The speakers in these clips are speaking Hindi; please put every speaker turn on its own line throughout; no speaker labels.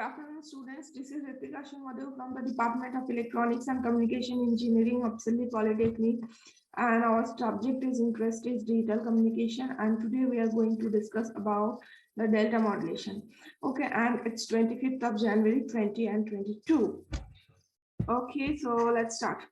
afternoon, students. This is Ritika Sharma from the Department of Electronics and Communication Engineering of Delhi Polytechnic, and our subject is interest is digital communication. And today we are going to discuss about the delta modulation. Okay, and it's 25th of January 20 and 22. Okay, so let's start.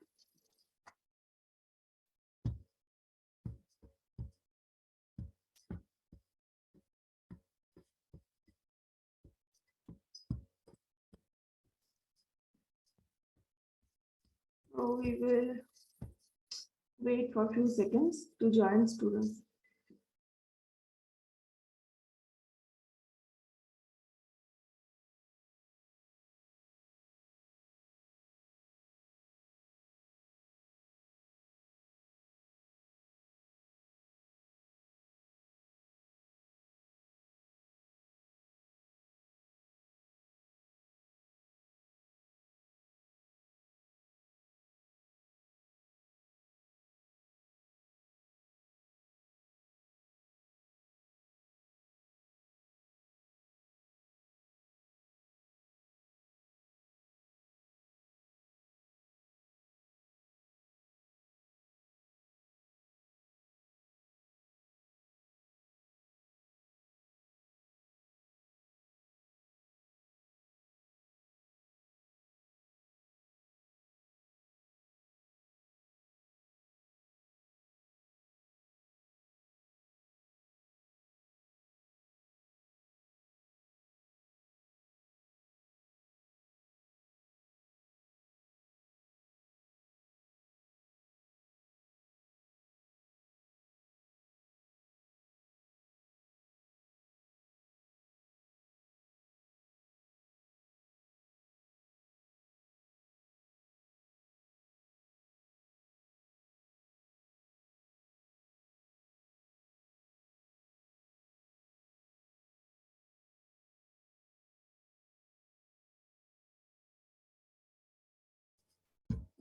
So we will wait for a few seconds to join students.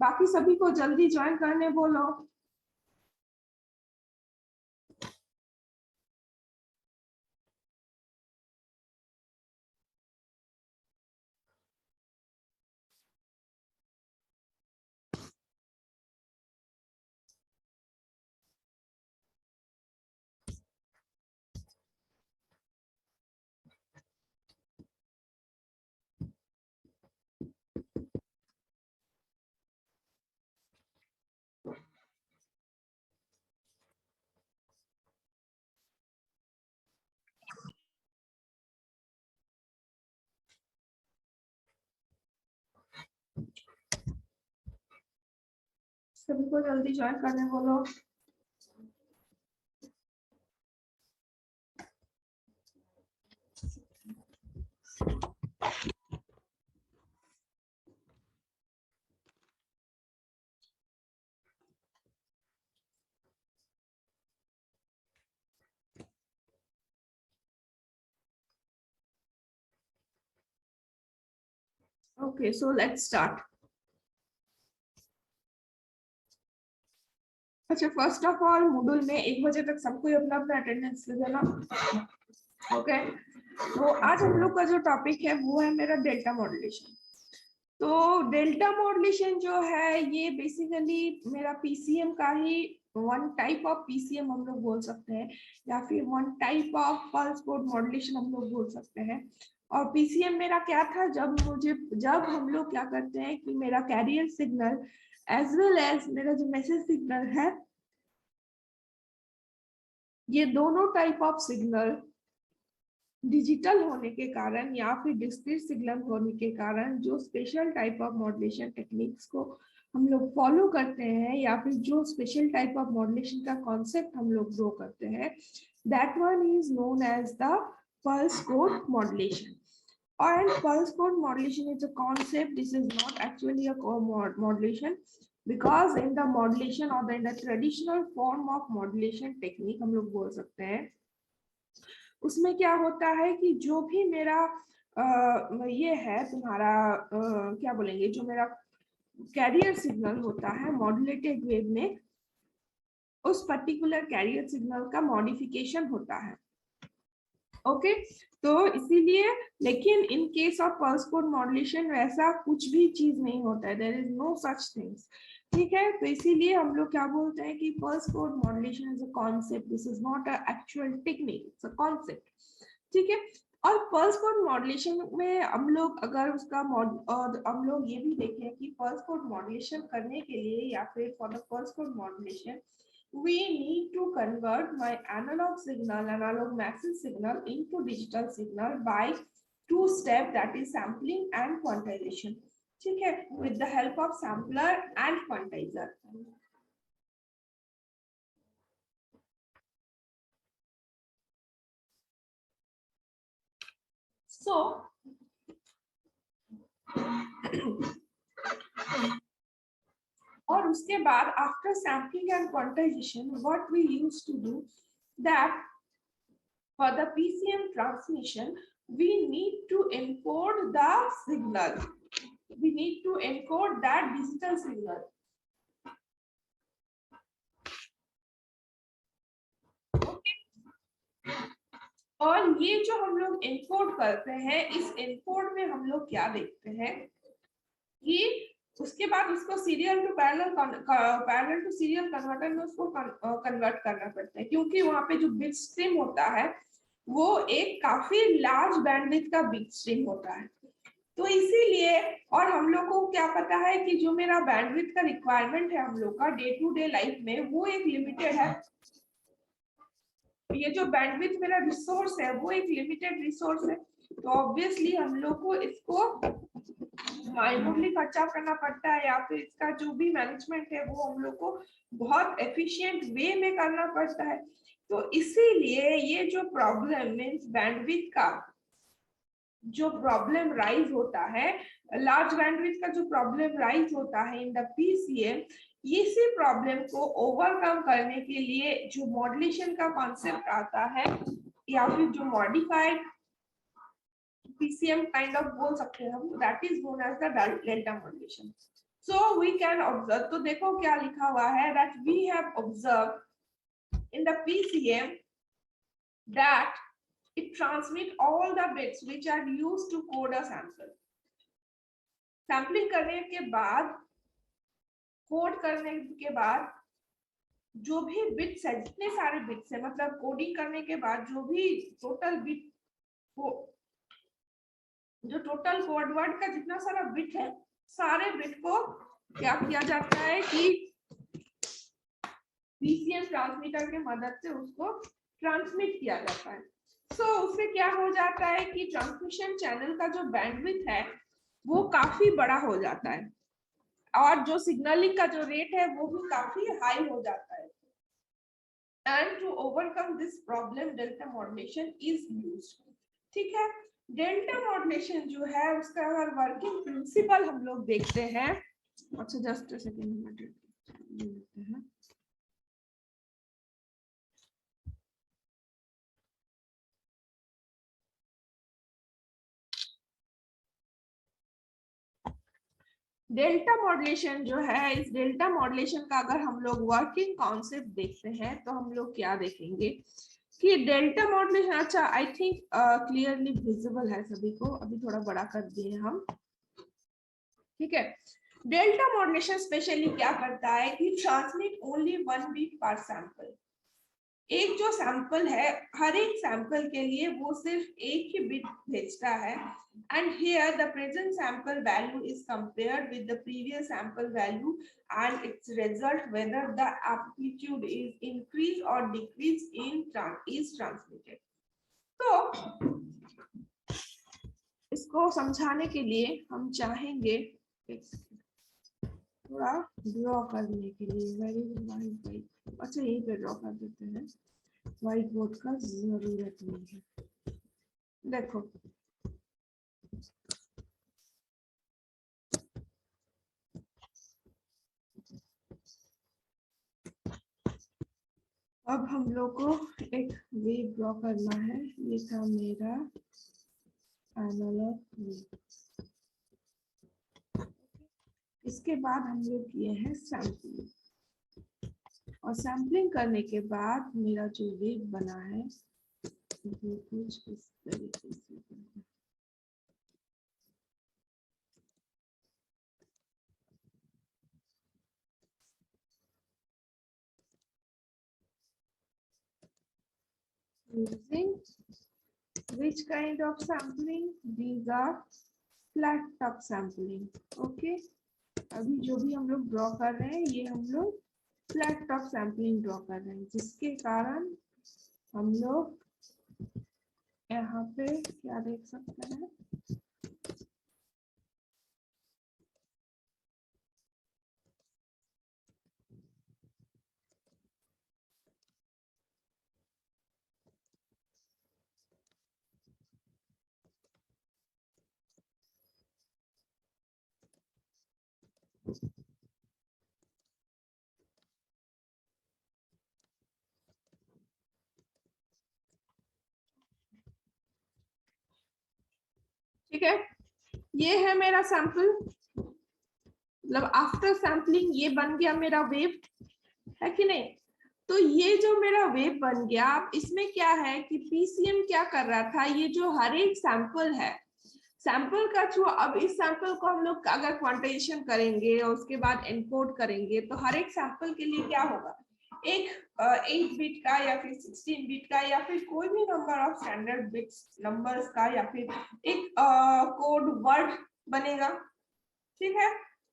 बाकी सभी को जल्दी ज्वाइन करने बोलो. सभी को जल्दी ज्वाइन करने बोलो. Okay, so let's start. अच्छा, फर्स्ट ऑफ ऑल मॉड्यूल में 1 बजे तक सबको अपना अपना अटेंडेंस दे देना. ओके, तो आज हम लोग का जो टॉपिक है वो है मेरा डेल्टा मॉड्यूलेशन. तो डेल्टा मॉड्यूलेशन जो है ये बेसिकली मेरा पीसीएम का ही वन टाइप ऑफ पीसीएम हम लोग बोल सकते हैं, या फिर one type of pulse code modulation हम लोग बोल सकते हैं. और पीसीएम मेरा क्या था, जब हम लोग क्या करते हैं कि मेरा carrier signal as well as मेरा जो मैसेज सिग्नल है, ये दोनों टाइप ऑफ सिग्नल डिजिटल होने के कारण या फिर डिस्क्रीट सिग्नल होने के कारण जो special type of modulation techniques को हम लोग फॉलो करते हैं, या फिर जो स्पेशल टाइप ऑफ मॉड्यूलेशन का कॉन्सेप्ट हम लोग ग्रो करते हैं, that one is known as the pulse code modulation. And pulse code modulation is a concept. This is not actually a modulation, because in the modulation or in the traditional form of modulation technique हम लोग बोल सकते हैं, उसमें क्या होता है कि जो भी मेरा ये है तुम्हारा क्या बोलेंगे, जो मेरा कैरियर सिग्नल होता है मॉड्यूलेटेड वेव में, उस पर्टिकुलर कैरियर सिग्नल का मॉडिफिकेशन होता है. ओके तो इसीलिए, लेकिन in case of pulse code modulation वैसा कुछ भी चीज नहीं होता है, there is no such things. ठीक है, तो इसीलिए हम लोग क्या बोलते हैं कि pulse code modulation is a concept, this is not a actual technique, it's a concept. ठीक है, और पल्स कोड मॉड्यूलेशन में हम लोग अगर उसका और हम लोग ये भी देखें कि पल्स कोड मॉड्यूलेशन करने के लिए या फिर for the pulse code modulation we need to convert my analog message signal into digital signal by two step, that is sampling and quantization. ठीक है, with the help of sampler and quantizer. So और उसके बाद after sampling and quantization what we used to do that for the PCM transmission we need to encode the signal, we need to encode that digital signal. और ये जो हम लोग एनकोड करते हैं, इस एनकोड में हम लोग क्या देखते हैं कि उसके बाद उसको serial to parallel to serial converter में उसको कन्वर्ट करना पड़ता है, क्योंकि वहां पे जो बिट स्ट्रीम होता है वो एक काफी लार्ज बैंडविड्थ का बिट स्ट्रीम होता है। तो इसीलिए, और हम लोग को क्या पता है कि जो मेरा बैंडविड्थ का रिक्वायरमेंट है हम लोग का डे टू डे लाइफ में वो एक लिमिटेड है, ये जो बैंडविड्थ मेरा रिसोर्स है वो एक लिमिटेड रिसोर्स है, तो ऑब्वियसली हम लोग को इसको माइन्यूटली खर्चा करना पड़ता है, या फिर इसका जो भी मैनेजमेंट है वो हम लोग को बहुत एफिशिएंट वे में करना पड़ता है। तो इसीलिए ये जो प्रॉब्लम मींस बैंडविड्थ का जो प्रॉब्लम राइज होता है, लार्ज बैंडविड्थ का जो प्रॉब्लम राइज होता है इन द पीसीएम, इसी प्रॉब्लम को ओवरकम करने के लिए जो मॉड्यूलेशन का कॉन्सेप्ट आता है या फिर जो मॉडिफाइड PCM काइंड ऑफ बोल सकते हैं हम, that is known as the delta modulation. So we can observe, तो देखो क्या लिखा हुआ है, that we have observe in the PCM that it transmit all the bits which are used to code a sample. Sampling करने के बाद, कोड करने के बाद जो भी बिट्स है, जितने सारे बिट्स है, मतलब कोडिंग करने के बाद जो भी टोटल बिट, जो टोटल कोड वर्ड का जितना सारा बिट है, सारे बिट को क्या किया जाता है कि पीसीएम ट्रांसमीटर के मदद से उसको ट्रांसमिट किया जाता है। उससे क्या हो जाता है कि ट्रांसमिशन चैनल का जो बैंडविड्थ है वो काफी बड़ा हो जाता है, और जो सिग्नलिंग का जो रेट है वो भी काफी हाई हो जाता है। And to overcome this problem delta modulation is used. ठीक है, डेल्टा मॉड्यूलेशन जो है उसका अगर वर्किंग प्रिंसिपल हम लोग देखते हैं, अच्छा जस्ट अ सेकंड देखते हैं। डेल्टा मॉड्यूलेशन जो है, इस डेल्टा मॉड्यूलेशन का अगर हम लोग वर्किंग कॉन्सेप्ट देखते हैं तो हम लोग क्या देखेंगे कि डेल्टा मॉड्यूलेशन, अच्छा आई थिंक क्लियरली विजिबल है सभी को, अभी थोड़ा बड़ा कर दिए हम। ठीक है, डेल्टा मॉड्यूलेशन स्पेशली क्या करता है कि ट्रांसमिट ओनली वन बीट पर सैंपल। एक जो सैंपल है, हर एक सैंपल के लिए वो सिर्फ एक ही बिट भेजता है, and here the present sample value is compared with the previous sample value and its result whether the amplitude is increased or decreased is transmitted. तो इसको समझाने के लिए हम चाहेंगे थोड़ा ड्रॉ करने के लिए, वेरी अच्छा यहीं पे ड्रॉ कर देते हैं, व्हाइट बोर्ड का जरूरत नहीं है। देखो अब हम लोग को एक वेव ड्रॉ करना है, ये था मेरा एनालॉग वेव। इसके बाद हम लोग किए हैं सैंपलिंग, और सैंपलिंग करने के बाद मेरा जो वेव बना है ये कुछ इस तरीके से using which kind of sampling? These are flat top sampling. Okay, अभी जो भी हम लोग ड्रॉ कर रहे हैं ये हम लोग फ्लैट टॉप सैम्पलिंग ड्रॉ कर रहे हैं, जिसके कारण हम लोग यहाँ पे क्या देख सकते हैं, ठीक है। ये है मेरा सैंपल, मतलब आफ्टर सैम्पलिंग ये बन गया मेरा वेव, है कि नहीं। तो ये जो मेरा वेव बन गया, अब इसमें क्या है कि पीसीएम क्या कर रहा था, ये जो हर एक सैंपल है, सैंपल का थ्रू, अब इस सैंपल को हम लोग अगर क्वांटाइजेशन करेंगे और उसके बाद एनकोड करेंगे तो हर एक सैंपल के लिए क्या होगा, एक 8 बिट का या फिर 16 बिट का या फिर कोई भी number of standard bits numbers का या फिर एक कोड वर्ड बनेगा, ठीक है।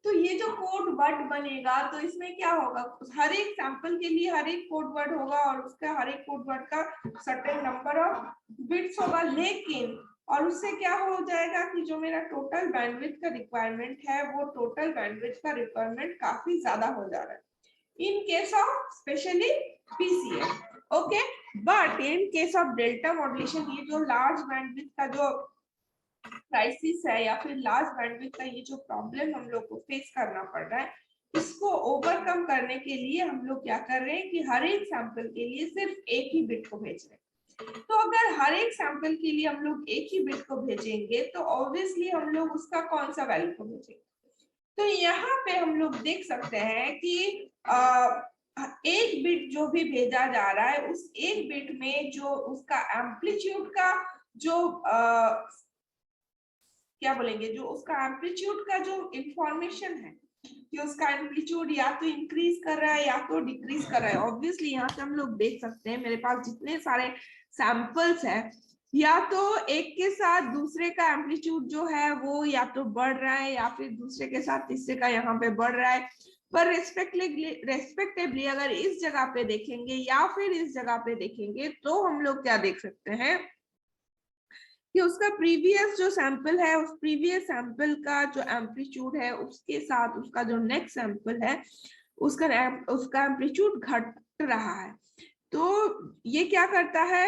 तो ये जो कोड वर्ड बनेगा तो इसमें क्या होगा, हर एक सैंपल के लिए हर एक कोड वर्ड होगा और उसका हर एक कोड वर्ड का सर्टेन नंबर ऑफ बिट्स होगा, लेकिन और उससे क्या हो जाएगा कि जो मेरा टोटल बैंडविड्थ का रिक्वायरमेंट है वो टोटल बैंडविड्थ का रिक्वायरमेंट काफी ज्यादा हो जा रहा है इन case of specially PCM, okay. But in case of delta modulation, ये जो लार्ज बैंडविड्थ का जो क्राइसिस है या फिर लार्ज बैंडविड्थ का ये जो प्रॉब्लम हम लोग को फेस करना पड़ रहा है, इसको ओवरकम करने के लिए हम लोग क्या कर रहे हैं कि हर एक सैंपल के लिए सिर्फ एक ही बिट को भेज रहे हैं। तो अगर हर एक सैंपल के लिए हम लोग एक ही बिट को भेजेंगे तो ऑब्वियसली हम लोग उसका कौन सा वैल्यू को भेजेंगे। तो यहाँ पे हम लोग देख सकते हैं कि एक बिट जो भी भेजा जा रहा है उस एक बिट में जो उसका एम्पलीट्यूड का जो क्या बोलेंगे, जो उसका एम्पलीट्यूड का जो इंफॉर्मेशन है कि उसका एम्पलीट्यूड या तो इंक्रीज कर रहा है या तो डिक्रीज कर रहा है। ऑब्वियसली यहाँ से हम लोग देख सकते हैं मेरे पास जितने सारे सैंपल्स है, या तो एक के साथ दूसरे का एम्पलीट्यूड जो है वो या तो बढ़ रहा है या फिर दूसरे के साथ तीसरे का यहाँ पे बढ़ रहा है। पर रेस्पेक्टिवली अगर इस जगह पे देखेंगे या फिर इस जगह पे देखेंगे तो हम लोग क्या देख सकते हैं कि उसका प्रीवियस जो सैंपल है उस प्रीवियस सैंपल का जो एम्पलीट्यूड है उसके साथ उसका जो नेक्स्ट सैंपल है उसका एम्पलीट्यूड घट रहा है। तो ये क्या करता है,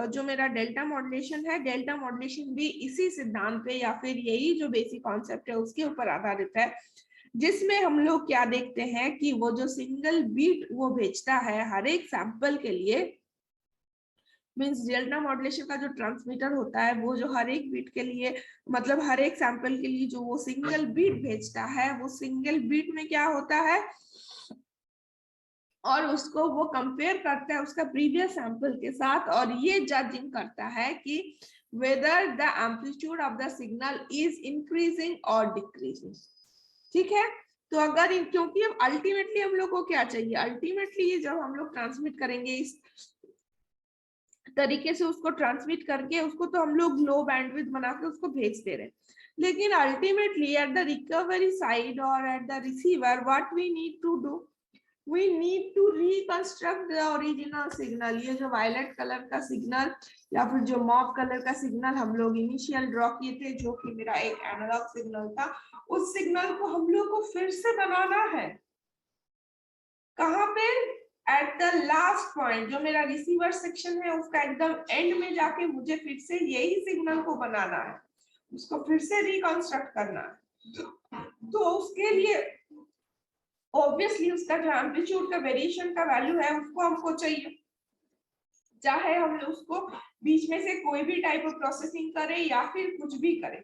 जो मेरा डेल्टा मॉड्यूलेशन है, डेल्टा मॉड्यूलेशन भी इसी सिद्धांत पे या फिर यही जो बेसिक कॉन्सेप्ट है उसके ऊपर आधारित है, जिसमें हम लोग क्या देखते हैं कि वो जो सिंगल बीट वो भेजता है हर एक सैंपल के लिए, मींस डेल्टा मॉड्यूलेशन का जो ट्रांसमीटर होता है वो जो हर एक बीट के लिए, मतलब हर एक सैंपल के लिए जो वो सिंगल बीट भेजता है, वो सिंगल बीट में क्या होता है और उसको वो कंपेयर करता है उसका प्रीवियस सैंपल के साथ, और ये जजिंग करता है कि whether the amplitude of the signal is increasing और डिक्रीजिंग, ठीक है। तो अगर क्योंकि अब अल्टीमेटली हम लोग को क्या चाहिए, अल्टीमेटली जब हम लोग ट्रांसमिट करेंगे इस तरीके से उसको ट्रांसमिट करके उसको तो हम लोग लो बैंडविड्थ बना के उसको भेज दे रहे हैं, लेकिन ultimately at the recovery side और at the receiver what we need to do, we need to reconstruct the original signal। ये जो वायलेट कलर का सिग्नल या फिर जो मॉव कलर का सिग्नल हम लोग इनिशियल ड्रॉ किए थे जो कि मेरा एक एनालॉग सिग्नल था, उस सिग्नल को हम लोग को फिर से बनाना है। कहाँ पे, एट द लास्ट पॉइंट जो मेरा रिसीवर सेक्शन है उसका एकदम एंड में जाके मुझे फिर से यही सिग्नल को बनाना है, उसको फिर से रिकंस्ट्रक्ट करना है। तो उसके लिए ऑब्वियसली उसका जो एम्पलीट्यूड का वेरिएशन का वैल्यू है उसको हमको चाहिए, चाहे हम उसको बीच में से कोई भी टाइप ऑफ प्रोसेसिंग करें या फिर कुछ भी करें,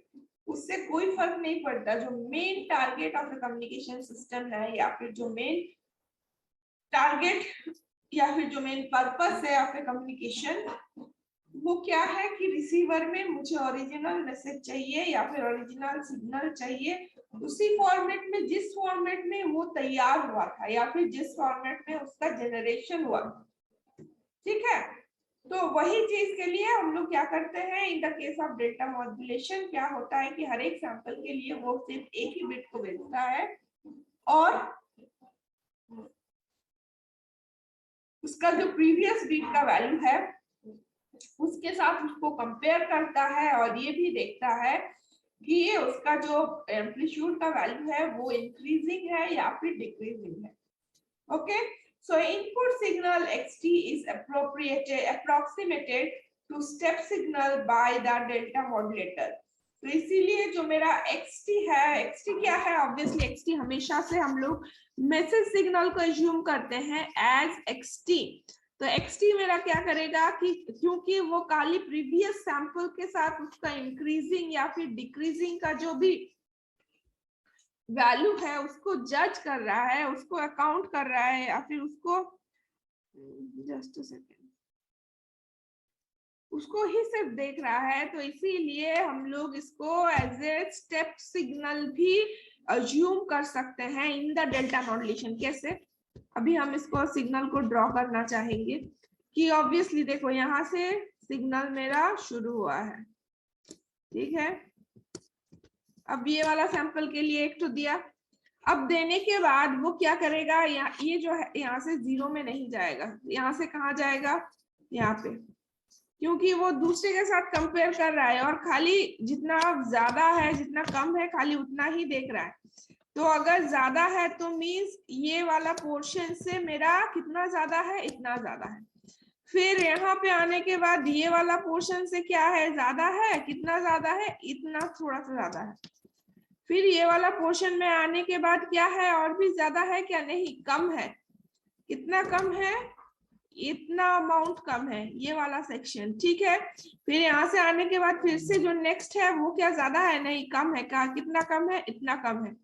उससे कोई फर्क नहीं पड़ता। जो main target of the communication system है या फिर जो मेन टारगेट या फिर जो मेन पर्पस है ऑफ द कम्युनिकेशन, वो क्या है कि रिसीवर में मुझे ओरिजिनल मैसेज चाहिए या फिर ओरिजिनल सिग्नल चाहिए, उसी फॉर्मेट में जिस फॉर्मेट में वो तैयार हुआ था या फिर जिस फॉर्मेट में उसका जनरेशन हुआ। ठीक है, तो वही चीज के लिए हम लोग क्या करते हैं, in the case of delta modulation क्या होता है कि हर एक सैंपल के लिए वो सिर्फ एक ही बिट को भेजता है और उसका जो प्रीवियस बिट का वैल्यू है उसके साथ उसको कंपेयर करता है और ये भी देखता है कि ये उसका जो एम्पलीट्यूड का वैल्यू है वो इंक्रीजिंग है या फिर डिक्रीजिंग है। Okay, so input signal xt is approximated to step signal by the delta modulator। तो इसीलिए जो मेरा xt है, xt क्या है, ऑब्वियसली xt हमेशा से हम लोग मैसेज सिग्नल को एज्यूम करते हैं एज xt। तो xt मेरा क्या करेगा कि क्योंकि वो खाली प्रीवियस सैंपल के साथ उसका इंक्रीजिंग या फिर डिक्रीजिंग का जो भी वैल्यू है उसको जज कर रहा है, उसको अकाउंट कर रहा है या फिर उसको जस्ट अ सेकेंड उसको ही सिर्फ देख रहा है। तो इसीलिए हम लोग इसको एज ए स्टेप सिग्नल भी अज्यूम कर सकते हैं इन द डेल्टा मॉड्यूलेशन। कैसे, अभी हम इसको सिग्नल को ड्रॉ करना चाहेंगे कि ऑब्वियसली देखो यहाँ से सिग्नल मेरा शुरू हुआ है, ठीक है। अब ये वाला सैंपल के लिए एक तो दिया, अब देने के बाद वो क्या करेगा, ये जो है यहाँ से 0 में नहीं जाएगा, यहाँ से कहाँ जाएगा, यहाँ पे, क्योंकि वो दूसरे के साथ कंपेयर कर रहा है और खाली जितना ज्यादा है जितना कम है खाली उतना ही देख रहा है। तो अगर ज्यादा है तो मीन्स ये वाला पोर्शन से मेरा कितना ज्यादा है, इतना ज्यादा है। फिर यहाँ पे आने के बाद ये वाला पोर्शन से क्या है, ज्यादा है, कितना ज्यादा है, इतना थोड़ा सा ज्यादा है। फिर ये वाला पोर्शन में आने के बाद क्या है, और भी ज्यादा है क्या, नहीं, कम है। कितना कम है, इतना अमाउंट कम है ये वाला सेक्शन, ठीक है। फिर यहाँ से आने के बाद फिर से जो नेक्स्ट है वो क्या ज्यादा है, नहीं कम है, क्या कितना कम है, इतना कम है।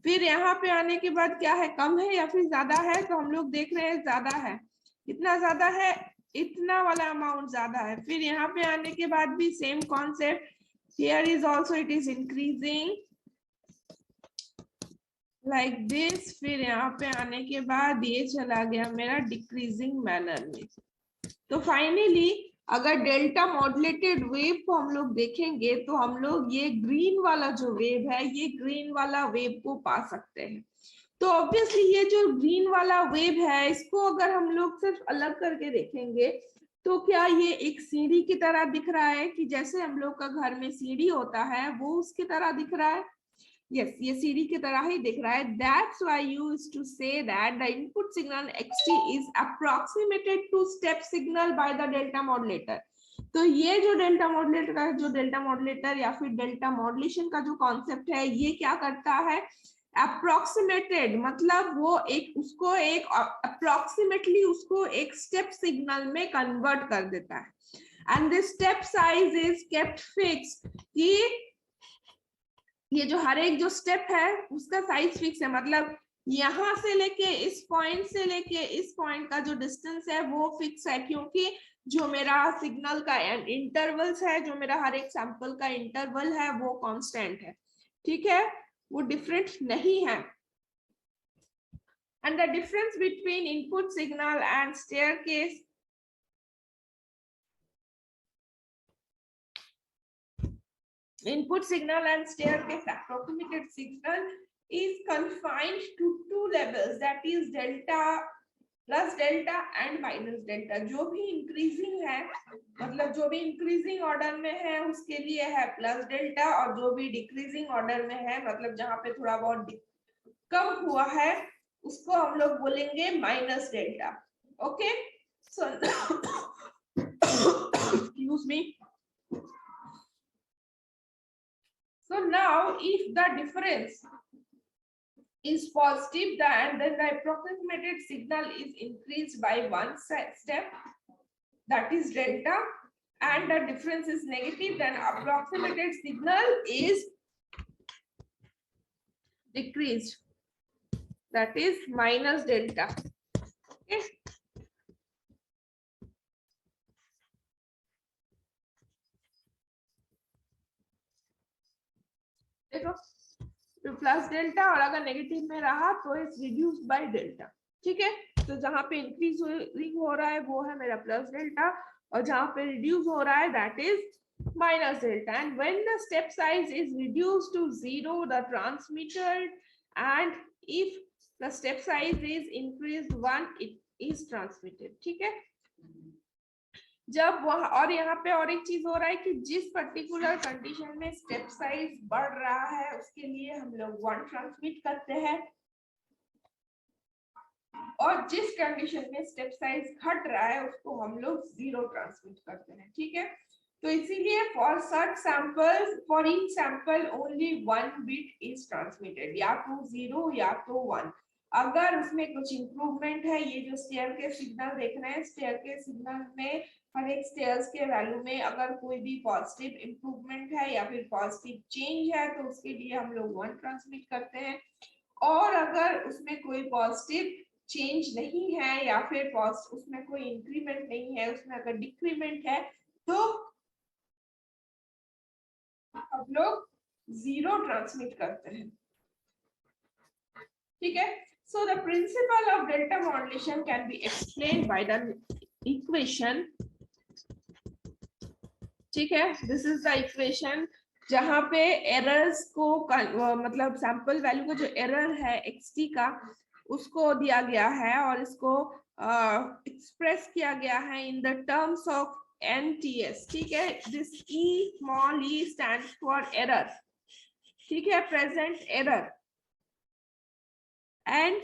फिर यहाँ पे आने के बाद क्या है, कम है या फिर ज्यादा है, तो हम लोग देख रहे हैं ज्यादा है। कितना ज्यादा है, इतना वाला अमाउंट ज्यादा है। फिर यहाँ पे आने के बाद भी same concept, here is also it is increasing like this. फिर यहाँ पे आने के बाद ये चला गया मेरा डिक्रीजिंग मैनर में। तो फाइनली अगर डेल्टा मॉड्यूलेटेड वेव को हम लोग देखेंगे तो हम लोग ये ग्रीन वाला जो वेव है, ये ग्रीन वाला वेव को पा सकते हैं। तो ऑब्वियसली ये जो ग्रीन वाला वेव है इसको अगर हम लोग सिर्फ अलग करके देखेंगे तो क्या ये एक सीढ़ी की तरह दिख रहा है, कि जैसे हम लोग का घर में सीढ़ी होता है वो उसकी तरह दिख रहा है। Yes, ये सीढ़ी की तरह ही दिख रहा है। That's why you used to say that the input signal xt is approximated to step signal by the delta modulator। तो ये जो डेल्टा मॉड्यूलेटर का जो डेल्टा मॉड्यूलेटर या फिर डेल्टा मॉड्यूलेशन का जो कॉन्सेप्ट है ये क्या करता है, अप्रोक्सीमेटेड मतलब वो एक उसको एक अप्रोक्सीमेटली उसको एक स्टेप सिग्नल में कन्वर्ट कर देता है। And this step size is kept fixed, कि ये जो हर एक जो स्टेप है उसका साइज फिक्स है, मतलब यहाँ से लेके इस पॉइंट से लेके इस पॉइंट का जो डिस्टेंस है वो फिक्स है, क्योंकि जो मेरा सिग्नल का इंटरवल्स है, जो मेरा हर एक सैंपल का इंटरवल है वो कांस्टेंट है, ठीक है, वो डिफरेंट नहीं है। And the difference between input signal and staircase input signal and staircase approximated signal is confined to two levels, that is delta plus delta and minus delta। जो भी इंक्रीजिंग है मतलब जो भी इंक्रीजिंग ऑर्डर में है उसके लिए है प्लस डेल्टा, और जो भी डिक्रीजिंग ऑर्डर में है मतलब जहां पे थोड़ा बहुत कम हुआ है उसको हम लोग बोलेंगे minus delta. Okay, so excuse me. So now if the difference is positive, then the approximated signal is increased by one step, that is delta, and the difference is negative, then approximated signal is decreased, that is minus delta। Okay, देखो तो प्लस डेल्टा, और अगर नेगेटिव में रहा तो इज रिड्यूस्ड बाय डेल्टा। ठीक है, तो जहां पे इंक्रीजिंग हो रहा है वो है मेरा प्लस डेल्टा, और जहां पे रिड्यूस हो रहा है that is minus delta. And when the step size is reduced to 0 the transmitted, and if the step size is increased 1 it is transmitted. ठीक है, जब वह, और यहाँ पे और एक चीज हो रहा है कि जिस पर्टिकुलर कंडीशन में स्टेप साइज बढ़ रहा है उसके लिए हम लोग 1 ट्रांसमिट करते हैं, और जिस कंडीशन में स्टेप साइज घट रहा है उसको हम लोग 0 ट्रांसमिट करते हैं। ठीक है, तो इसीलिए for such samples, for each sample only 1 bit is transmitted, या तो 0 या तो 1। अगर उसमें कुछ इंप्रूवमेंट है, ये जो स्टेयर के सिग्नल देख रहे हैं, स्टेयर के सिग्नल में हर एक स्टेयर्स के वैल्यू में अगर कोई भी पॉजिटिव इंप्रूवमेंट है या फिर पॉजिटिव चेंज है तो उसके लिए हम लोग 1 ट्रांसमिट करते हैं, और अगर उसमें कोई पॉजिटिव चेंज नहीं है या फिर उसमें कोई इंक्रीमेंट नहीं है, उसमें अगर डिक्रीमेंट है तो हम लोग 0 ट्रांसमिट करते हैं। ठीक है, so the principle of delta modulation can be explained by the equation। ठीक है, दिस इज द इक्वेशन जहां पे एरर्स को मतलब सैंपल वैल्यू का जो एरर है xt का उसको दिया गया है और इसको एक्सप्रेस किया गया है in the terms of NTS। ठीक है, this e small e stands for error। ठीक है, present error, and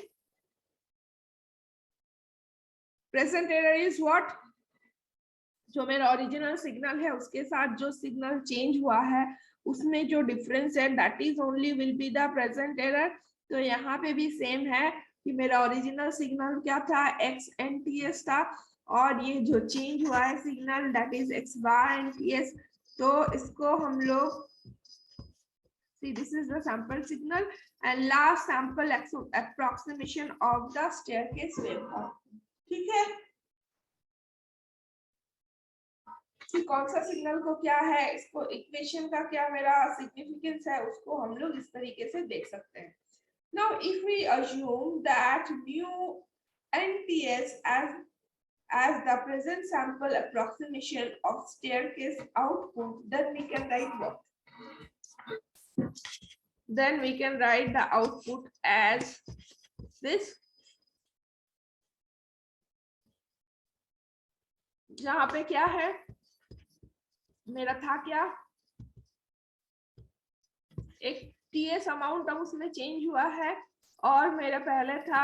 present error is what, जो मेरा ओरिजिनल सिग्नल है उसके साथ जो सिग्नल चेंज हुआ है उसमें जो डिफरेंस है that is only will be the present error. तो यहाँ पे भी सेम है कि मेरा ओरिजिनल सिग्नल क्या था, XNTS था, और ये जो चेंज हुआ है signal that is X bar NTS। तो इसको हम लोग see this is the sample signal and last sample approximation of the staircase waveform। ठीक है, कि कौन सा सिग्नल को क्या है, इसको इक्वेशन का क्या मेरा सिग्निफिकेंस है उसको हम लोग इस तरीके से देख सकते हैं। Now if we assume that mu NTS as the present sample approximation of staircase output, then we can write what? Then we can write the output as this, जहां पे क्या है मेरा था क्या, एक TS अमाउंट अब उसमें चेंज हुआ है, और मेरा पहले था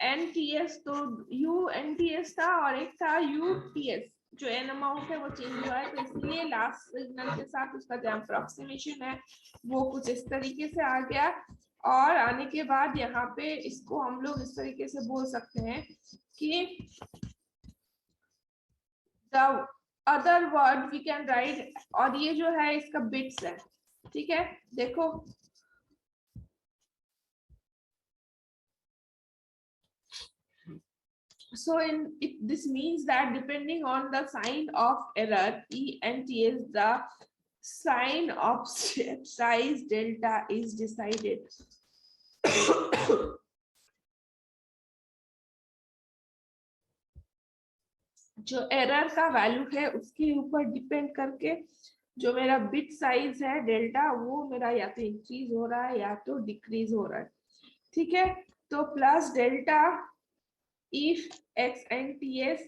NTS, तो UNTS था, और एक था UTS, जो N अमाउंट है वो चेंज हुआ है, तो इसलिए लास्ट सिग्नल के साथ उसका जो अप्रोक्सीमेशन है वो कुछ इस तरीके से आ गया। और आने के बाद यहाँ पे इसको हम लोग इस तरीके से बोल सकते हैं कि the other word we can write, और ये जो है इसका बिट्स है। ठीक है, देखो so this means that depending on the sign of error ENTS, the sign of step size delta is decided। जो एरर का वैल्यू है उसके ऊपर डिपेंड करके जो मेरा बिट साइज है डेल्टा वो मेरा या तो इंक्रीज हो रहा है या तो डिक्रीज हो रहा है। ठीक है, तो plus delta if XNTS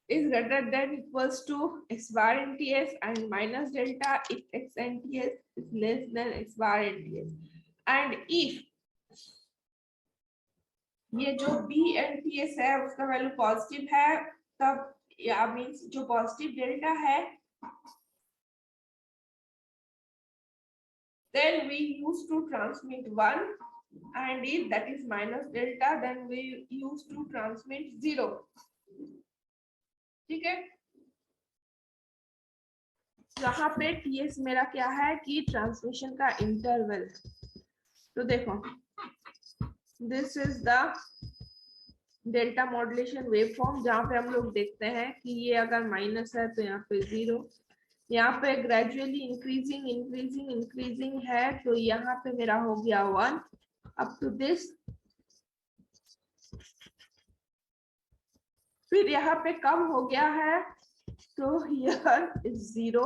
is greater than equals to X bar NTS, and minus delta if XNTS is less than X bar NTS, and if ये जो BNTS है उसका वैल्यू पॉजिटिव है तब या मींस जो पॉजिटिव डेल्टा है then we use to transmit 1, and if that is minus delta then we use to transmit 0। ठीक है, यहाँ पे TS मेरा क्या है कि ट्रांसमिशन का इंटरवल। तो देखो this is the delta modulation waveform, जहाँ पे हम लोग देखते हैं कि ये अगर माइनस है तो यहाँ पे 0, यहाँ पे ग्रेजुअली इंक्रीजिंग इंक्रीजिंग इंक्रीजिंग है, तो यहाँ पे मेरा हो गया 1 अप टू दिस। फिर यहाँ पे कम हो गया है, तो हियर इज 0।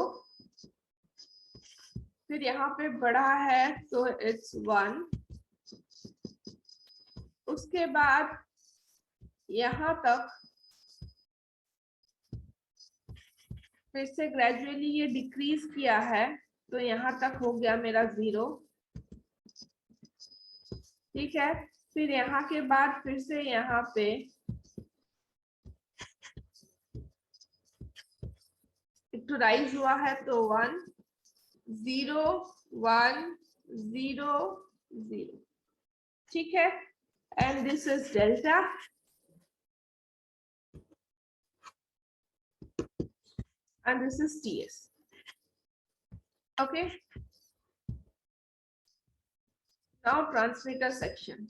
फिर यहाँ पे बढ़ा है तो इट्स 1। उसके बाद यहाँ तक फिर से ग्रेजुअली ये डिक्रीज किया है, तो यहाँ तक हो गया मेरा 0। ठीक है, फिर यहाँ के बाद फिर से यहाँ पे तो राइज हुआ है, तो 1 0 1 0 0। ठीक है, and this is delta and this is TS. Okay, now transmitter section.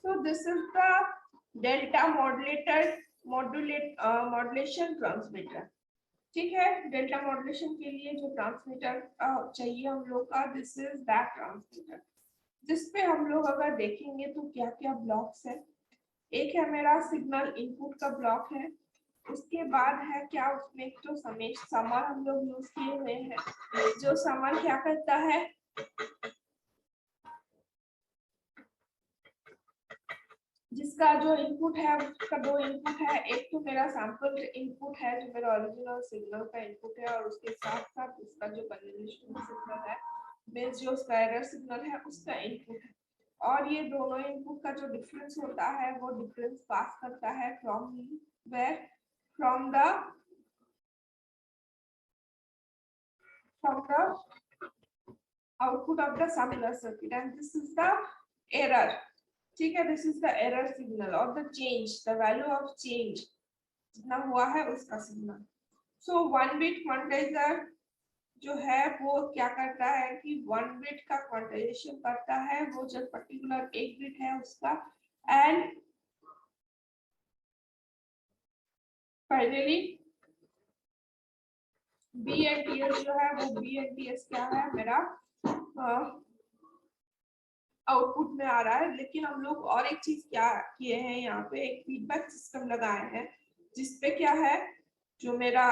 So this is the delta modulation transmitter. ठीक है, डेल्टा मॉड्यूलेशन के लिए जो ट्रांसमीटर चाहिए हम लोग का, दिस इज दैट ट्रांसमीटर, जिसपे हम लोग अगर देखेंगे तो क्या क्या ब्लॉक्स है। एक है मेरा सिग्नल इनपुट का ब्लॉक है, उसके बाद है क्या उसमें जो समर हम लोग यूज किए हुए हैं। जो समर क्या करता है, जिसका जो इनपुट है उसका 2 इनपुट है। एक तो मेरा सैंपल इनपुट है जो मेरा ओरिजिनल सिग्नल का इनपुट है, और उसके साथ साथ उसका जो कन्वोल्यूशन सिग्नल है, मींस जो उसका एरर सिग्नल है उसका इनपुट है। और ये दोनों इनपुट का जो डिफरेंस होता है वो डिफरेंस पास करता है from where, from the output of the similar circuit, and this is the error. ठीक है, this is the error signal or the change, the value of change जितना हुआ है उसका सिग्नल। So 1 bit quantizer जो है वो क्या करता है कि 1 बिट का क्वांटाइजेशन करता है, वो जो पर्टिकुलर 1 बिट है उसका, एंड फाइनली BNTS जो है वो BNTS क्या है मेरा आउटपुट में आ रहा है। लेकिन हम लोग और एक चीज क्या किए हैं, यहाँ पे एक फीडबैक सिस्टम लगाए हैं, जिसपे क्या है जो मेरा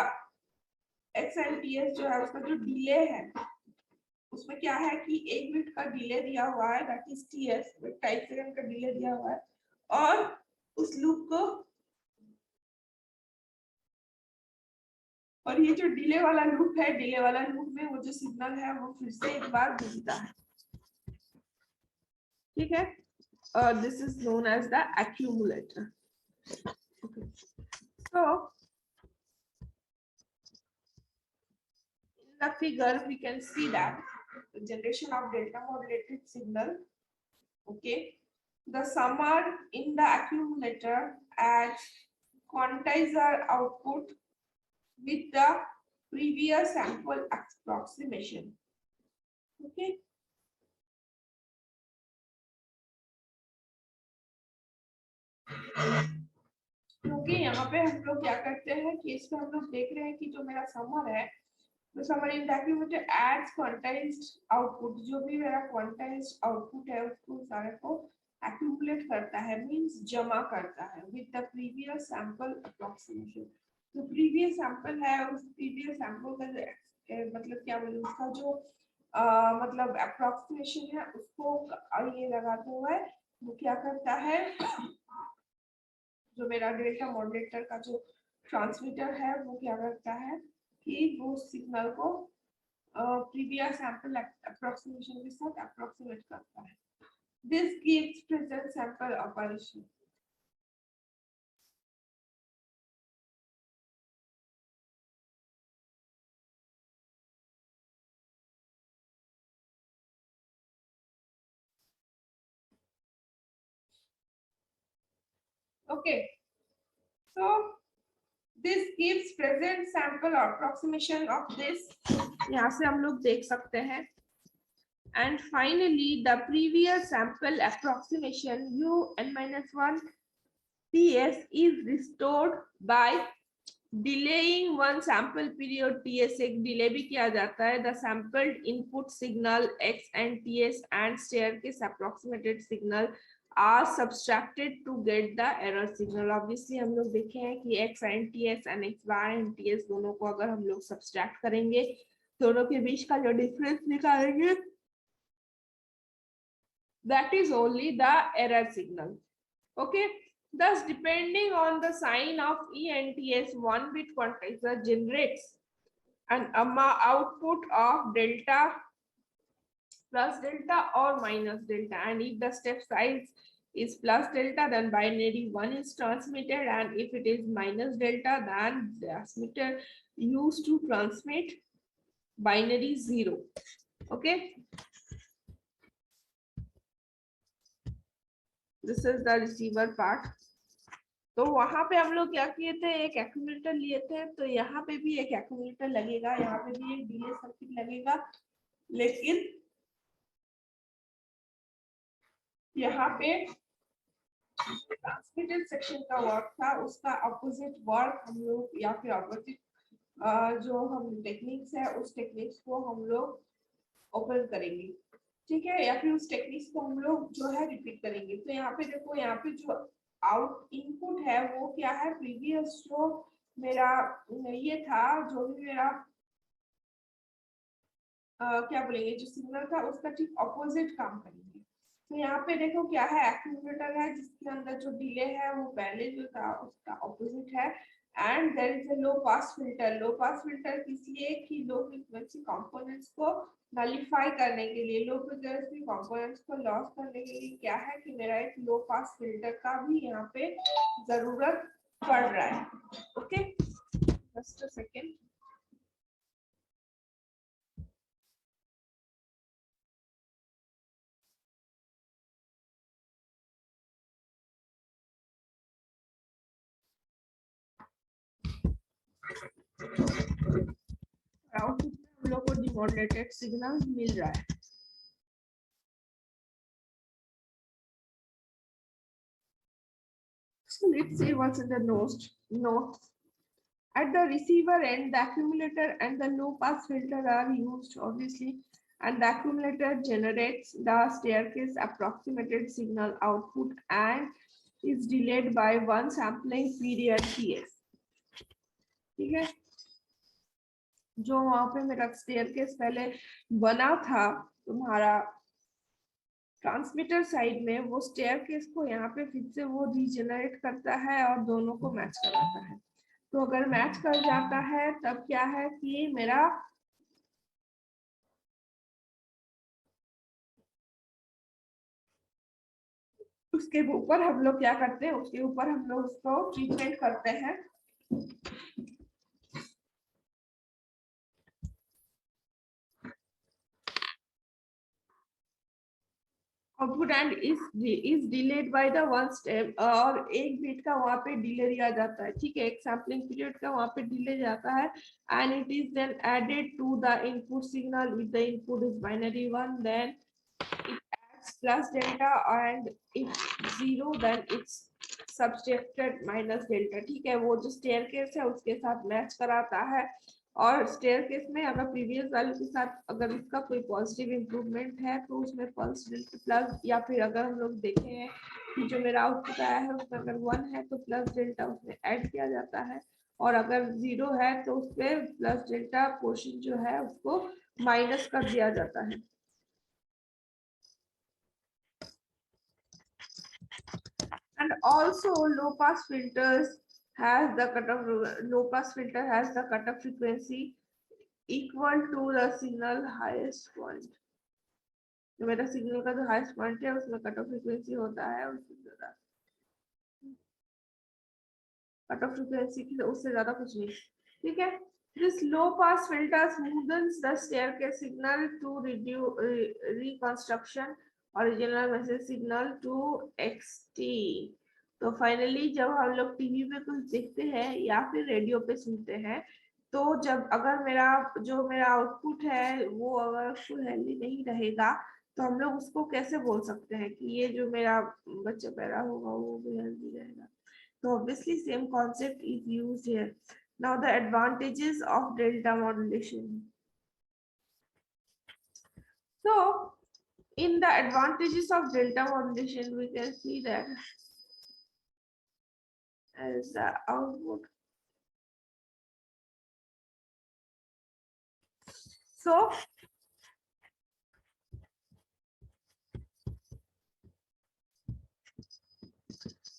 XNTS जो है उसका जो डिले है, उसमें क्या है कि 1 बिट का डिले दिया हुआ है, दैट इज TS, 5 सेकंड का डिले दिया हुआ है, और उस लूप को, और ये जो डिले वाला लूप है, डिले वाला लूप में वो जो सिग्नल है वो फिर से एक बार भेजता है। ठीक है, this is known as the accumulator. So in the figure we can see that the generation of delta modulated signal. Okay, the summer in the accumulator adds quantizer output with the previous sample approximation. Okay, क्योंकि यहाँ पे हम लोग क्या करते हैं कि इसमें हम लोग देख रहे हैं कि जो मेरा समर है, तो समर इन दैट मुझे एड्स क्वांटाइज्ड आउटपुट, जो भी मेरा क्वांटाइज्ड आउटपुट है उसको सारे को एक्यूमुलेट करता है, मींस जमा करता है with the previous sample approximation. जो प्रीवियस सैंपल है उस प्रीवियस सैंपल का मतलब क्या बोलूं, उसका जो मतलब अप्रोक्सीमेशन है उसको ये लगाते हुए वो क्या करता है, जो मेरा डेल्टा मॉड्यूलेटर का जो ट्रांसमीटर है वो क्या करता है कि वो सिग्नल को प्रीवियस सैंपल अप्रोक्सीमेशन के साथ अप्रोक्सीमेट करता है। This gives present sample operation. Okay, so this gives present sample approximation of this, यहाँ से हम लोग देख सकते हैं, and finally the previous sample approximation UN-1 PS is restored by delaying one sample period ts एक डिले भी किया जाता है. The sampled input signal x and ts and staircase approximated signal are subtracted to get the error signal. Obviously हम लोग देखे हैं कि x and ts and x bar and ts दोनों को अगर हम लोग सब्सट्रैक्ट करेंगे, दोनों के बीच का जो डिफरेंस निकालेंगे, that is only the error signal. Okay. Thus, depending on the sign of E and TS, one bit quantizer generates an output of delta plus delta or minus delta. And if the step size is plus delta, then binary 1 is transmitted. And if it is minus delta, then the transmitter used to transmit binary 0. Okay. This is the receiver part. तो वहां पे हम लोग क्या किए थे, एक एक्यूमुलेटर लिए थे. तो यहाँ पे भी एक एक्यूमुलेटर लगेगा, यहाँ पे भी एक डिले सर्किट लगेगा, लेकिन यहाँ पे ट्रांसमिटेड सेक्शन का वर्क था, उसका अपोजिट वर्क हम लोग, या फिर अपोजिट जो हम टेक्निक्स है, उस टेक्निक्स को हम लोग ओपन करेंगे. ठीक है, या फिर उस टेक्निक्स को हम लोग जो है रिपीट करेंगे. तो यहाँ पे देखो, यहाँ पे जो आउट इनपुट है वो क्या है, प्रीवियस जो मेरा ये था, जो भी मेरा क्या बोलेंगे, जो सिग्नल था उसका ठीक ऑपोजिट काम करेंगे. तो यहाँ पे देखो क्या है, एक्यूमुलेटर है जिसके अंदर जो डिले है वो पहले जो था उसका ऑपोजिट है. And there is a low pass filter. Low pass filter इसलिए कि लो फ्रीक्वेंसी कंपोनेंट्स को नलिफाई करने के लिए, लो फ्रीक्वेंसी कंपोनेंट्स को लॉस करने के लिए क्या है कि मेरा एक लो पास फिल्टर का भी यहाँ पे जरूरत पड़ रहा है. Okay, just a second. Output में हम लोग को डिमोडुलेटेड सिग्नल मिल रहा है. So let's see what's in the notes. At the receiver end, the accumulator and the low pass filter are used obviously, and the accumulator generates the staircase approximated signal output and is delayed by one sampling period ts. ठीक है, जो वहां पे मेरा स्टेयरकेस पहले बना था तुम्हारा ट्रांसमीटर साइड में, वो स्टेयरकेस को यहाँ पे फिर से वो रीजनरेट करता है और दोनों को मैच कराता है. तो अगर मैच कर जाता है तब क्या है कि मेरा उसके ऊपर हम लोग क्या करते हैं, उसके ऊपर हम लोग उसको ट्रीटमेंट करते हैं. Output and is delayed by the one step, और एक बिट का वहां पे डिले दिया जाता है. ठीक है, एक सैम्पलिंग पीरियड का वहां पे डिले जाता है. And it is then added to the input signal. If the input is binary 1, then it adds plus delta, and if 0 then it's subtracted minus delta. ठीक है, वो जो स्टेयरकेस है उसके साथ मैच कराता है. और स्टेयरकेस में अगर प्रीवियस वैल्यू के साथ अगर इसका कोई पॉजिटिव इंप्रूवमेंट है तो उसमें पल्स प्लस, या फिर अगर हम लोग देखे हैं कि जो मेरा आउटपुट आया है उसमें अगर 1 है तो प्लस डेल्टा उसमें ऐड किया जाता है, और अगर 0 है तो उसमें प्लस डेल्टा पोर्शन जो है उसको माइनस कर दिया जाता है. And also low pass filters has the cutoff, low pass filter has the cutoff frequency equal to the signal highest point. जो मेरा सिग्नल का जो हाईएस्ट पॉइंट है उसमें कट ऑफ फ्रीक्वेंसी होता है उससे ज्यादा, कट ऑफ फ्रीक्वेंसी की उससे ज्यादा कुछ नहीं. ठीक है, this low pass filter smoothens the staircase signal to reduce reconstruction original message signal to xt. तो फाइनली जब हम लोग टीवी पे कुछ देखते हैं या फिर रेडियो पे सुनते हैं, तो जब अगर मेरा आउटपुट है वो अगर फुल हेल्दी नहीं रहेगा तो हम लोग उसको कैसे बोल सकते हैं कि ये जो मेरा बच्चा पैदा होगा वो भी हेल्दी रहेगा. तो obviously same concept is used here. Now the advantages of delta modulation. So in the advantages of delta modulation, we can see that as the output. So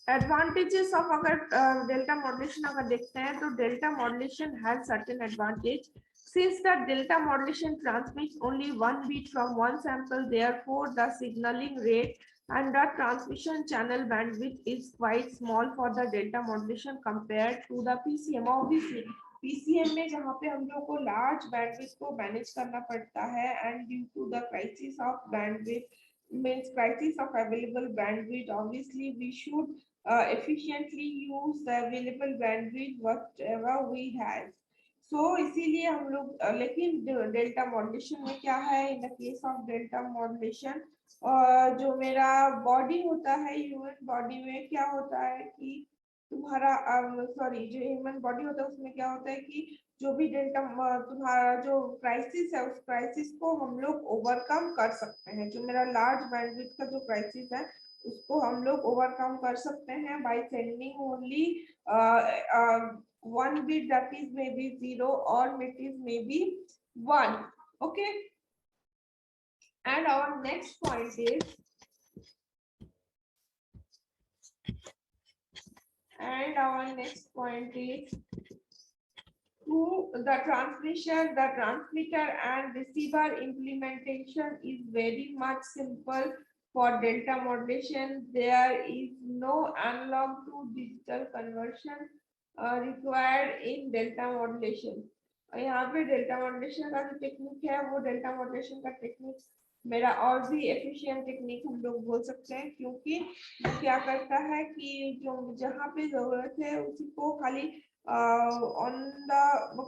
advantages of अगर delta modulation अगर देखते हैं तो delta modulation has certain advantage. Since the delta modulation transmits only one beat from one sample, therefore the signaling rate and the transmission channel bandwidth is quite small for the delta modulation compared to the PCM. Obviously, PCM में जहाँ पे हम लोग को large bandwidth को manage करना पड़ता है and due to the crisis of bandwidth means crisis of available bandwidth, obviously we should efficiently use the available bandwidth whatever we have. So इसीलिए हम लोग लेकिन डेल्टा मॉड्यूलेशन में क्या है, in the case of delta modulation जो मेरा बॉडी होता है, ह्यूमन बॉडी में क्या होता है कि तुम्हारा सॉरी जो ह्यूमन बॉडी होता है उसमें क्या होता है कि जो भी डेल्टा तुम्हारा जो क्राइसिस है उस क्राइसिस को हम लोग ओवरकम कर सकते हैं. जो मेरा लार्ज बैंडविड्थ का जो क्राइसिस है उसको हम लोग ओवरकम कर सकते हैं by sending only one bit, that is maybe 0 or it is maybe 1. Okay, and our next point is to the transmission, the transmitter and receiver implementation is very much simple for delta modulation. There is no analog to digital conversion required in delta modulation. यहाँ पे डेल्टा मॉड्यूलेशन का जो टेक्निक है वो डेल्टा मॉड्यूलेशन का टेक्निक मेरा और भी एफिशिएंट टेक्निक हम लोग बोल सकते हैं, क्योंकि वो क्या करता है कि जो जहाँ पे जरूरत है उसी को खाली ऑन द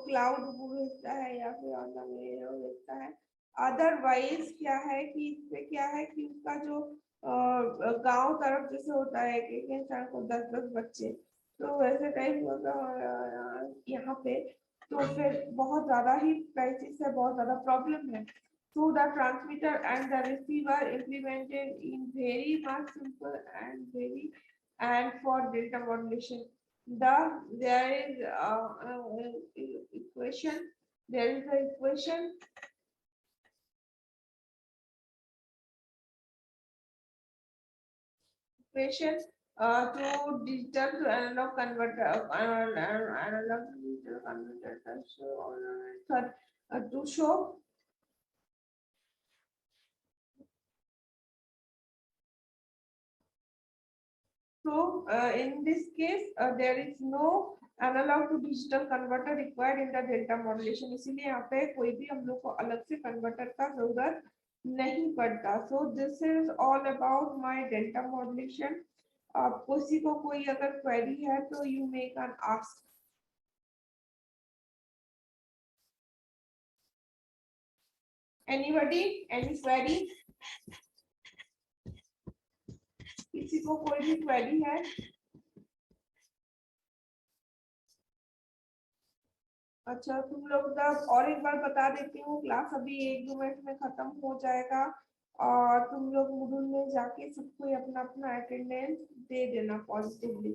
क्लाउड भेजता है या फिर ऑन द मेल भेजता है. अदरवाइज क्या है कि इससे क्या है कि उसका जो गांव तरफ जैसे होता है कि इंसान को 10-10 बच्चे, तो वैसे टाइप होता है यहाँ पे, तो फिर बहुत ज्यादा ही क्राइसिस है, बहुत ज्यादा प्रॉब्लम है. So the transmitter and the receiver implemented in very much simple and for delta modulation. There is equation. There is the equation. To digital to analog converter, analog to digital converter. So to show. So in this case, there is no analog to digital converter required in the delta modulation. इसीलिए यहाँ पे कोई भी हम लोग को अलग से converter का जरूरत नहीं पड़ता. So this is all about my delta modulation. किसी को कोई अगर query है तो you may can ask. Anybody? Any query? किसी को कोई भी क्वेरी है? अच्छा, तुम लोग तब और एक बार बता देती हूँ, क्लास अभी 1-2 मिनट में खत्म हो जाएगा और तुम लोग मूडल में जाके सबको अपना अपना अटेंडेंस दे देना पॉजिटिवली.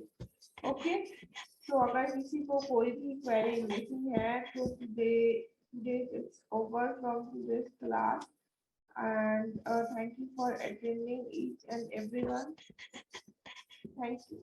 ओके, तो अगर किसी को कोई भी क्वेरी नहीं है तो today it's over from this class and thank you for attending each and everyone. Thank you.